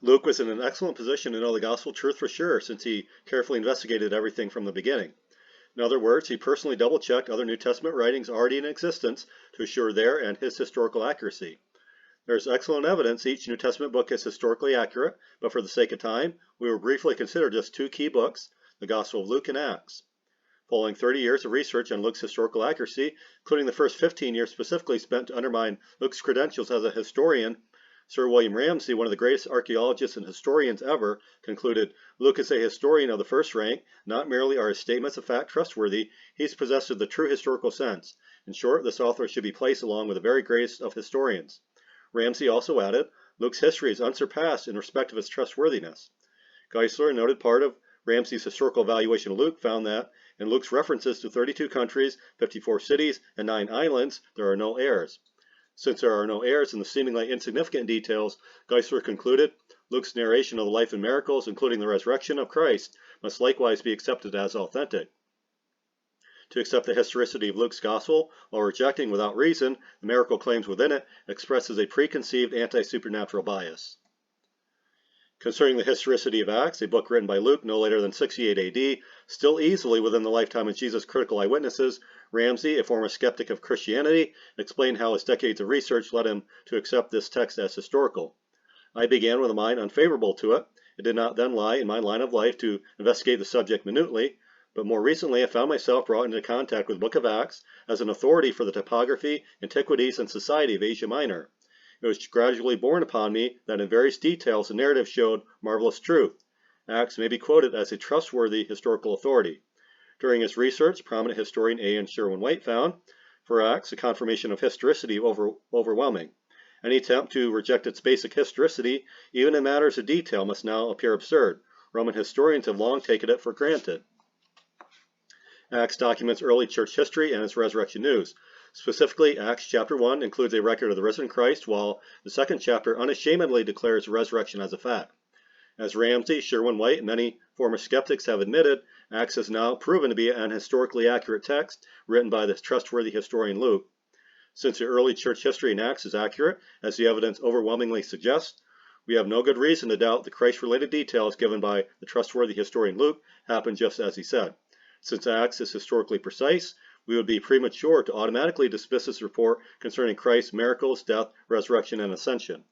Luke was in an excellent position to know the gospel truth for sure, since he carefully investigated everything from the beginning. In other words, he personally double-checked other New Testament writings already in existence to assure their and his historical accuracy. There is excellent evidence each New Testament book is historically accurate, but for the sake of time, we will briefly consider just two key books, the Gospel of Luke and Acts. Following 30 years of research on Luke's historical accuracy, including the first 15 years specifically spent to undermine Luke's credentials as a historian, Sir William Ramsay, one of the greatest archaeologists and historians ever, concluded, Luke is a historian of the first rank. Not merely are his statements of fact trustworthy, he's possessed of the true historical sense. In short, this author should be placed along with the very greatest of historians. Ramsay also added, Luke's history is unsurpassed in respect of its trustworthiness. Geisler, a noted part of Ramsay's historical evaluation of Luke, found that in Luke's references to 32 countries, 54 cities, and 9 islands, there are no errors. Since there are no errors in the seemingly insignificant details, Geisler concluded, Luke's narration of the life and miracles, including the resurrection of Christ, must likewise be accepted as authentic. To accept the historicity of Luke's gospel, while rejecting without reason the miracle claims within it, expresses a preconceived anti-supernatural bias. Concerning the historicity of Acts, a book written by Luke no later than 68 AD, still easily within the lifetime of Jesus' critical eyewitnesses, Ramsay, a former skeptic of Christianity, explained how his decades of research led him to accept this text as historical. I began with a mind unfavorable to it. It did not then lie in my line of life to investigate the subject minutely, but more recently I found myself brought into contact with the Book of Acts as an authority for the topography, antiquities, and society of Asia Minor. It was gradually borne upon me that in various details the narrative showed marvelous truth. Acts may be quoted as a trustworthy historical authority. During his research, prominent historian A. N. Sherwin-White found, for Acts, the confirmation of historicity overwhelming. Any attempt to reject its basic historicity, even in matters of detail, must now appear absurd. Roman historians have long taken it for granted. Acts documents early church history and its resurrection news. Specifically, Acts chapter 1 includes a record of the risen Christ, while the second chapter unashamedly declares the resurrection as a fact. As Ramsay, Sherwin-White, and many former skeptics have admitted, Acts has now proven to be an historically accurate text written by the trustworthy historian Luke. Since the early church history in Acts is accurate, as the evidence overwhelmingly suggests, we have no good reason to doubt the Christ-related details given by the trustworthy historian Luke happened just as he said. Since Acts is historically precise, we would be premature to automatically dismiss this report concerning Christ's miracles, death, resurrection, and ascension.